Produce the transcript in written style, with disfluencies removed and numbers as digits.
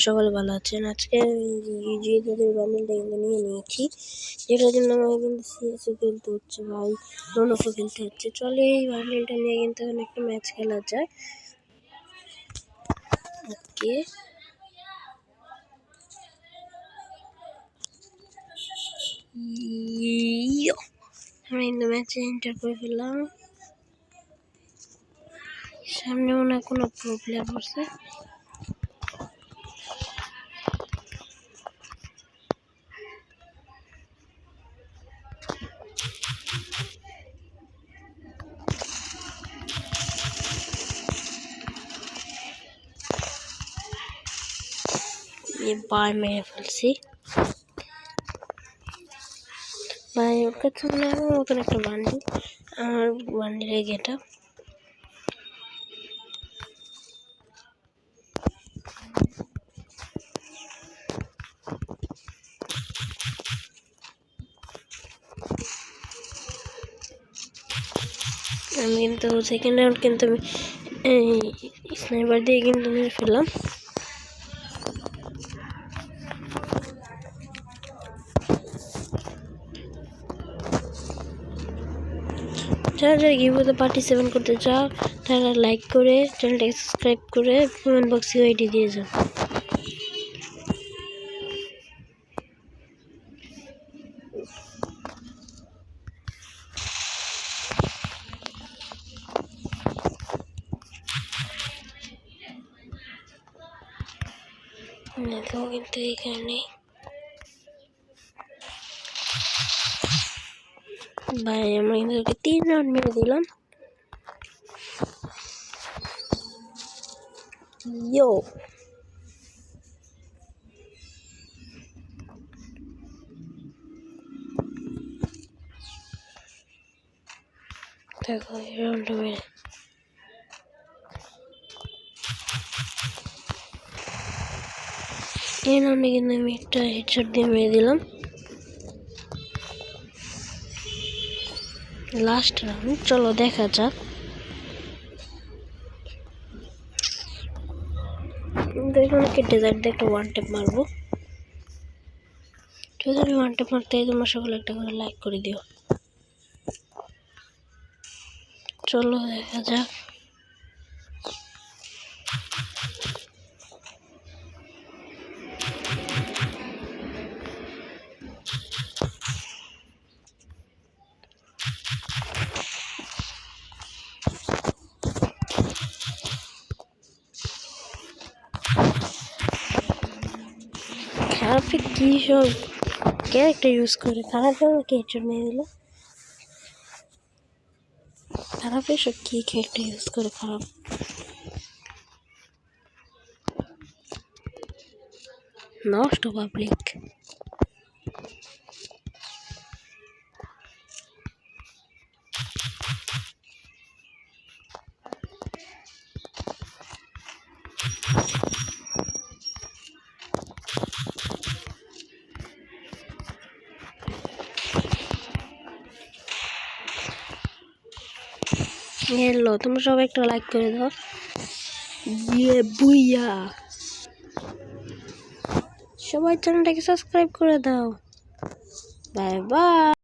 সকালে ভালো আছেন। আজকে জিদের বান্ডেলটা কিন্তু নিয়ে নিয়েছি, যেটার জন্য আমাকে কিন্তু সিএসও খেলতে হচ্ছে ভাই, রোনফও খেলতে হচ্ছে। চলে এই বান্ডেলটা নিয়ে কিন্তু এখন একটা ম্যাচ খেলা যায়। ওকে, আমরা কিন্তু ম্যাচে এন্টার করে ফেললাম। সামনে মনে হয় কোনো প্রবলেম হচ্ছে। বার মেরে ফেলছি ভাই। ওর কাছে মনে হয় মতন একটা বান্ডিল, আমার বান্ডিলের গেটা। আমি কিন্তু সেকেন্ড রাউন্ড কিন্তু আমি স্নাইপার দিয়ে কিন্তু মেরে ফেললাম। যারা যারা গিভওয়েতে পার্টিসিপেট করতে চাও তারা লাইক করে চ্যানেলটাকে সাবস্ক্রাইব করে কমেন্ট বক্সে আইডি দিয়ে যাও। কিন্তু এখানে ভাই আমরা কিন্তু 3 রাউন্ড মেরে দিলাম। ইয়ো দেখো এই রাউন্ড মেরে এই রাউন্ডে কিন্তু আমি একটা হেডশট দিয়ে মেরে দিলাম। লাস্ট রাউন্ড, চলো দেখা যাক। দেখুন কেটে যাক, একটা ওয়ান ট্যাপ মারবো। যদি আমি ওয়ান ট্যাপ মারতে তোমার সকলে একটা করে লাইক করে দিও। চলো দেখা যাক। খারাপে কি সব ক্যারেক্টার ইউজ করে, খারাপে আমাকে হেডশট মেরে দিল। খারাপে সব কি ক্যারেক্টার ইউজ করে, খারাপ নষ্ট পাবলিক। হ্যালো, তোমরা সবাই একটা লাইক করে দাও। ইয়ে বুইয়া, সবাই চ্যানেলটাকে সাবস্ক্রাইব করে দাও। Bye bye.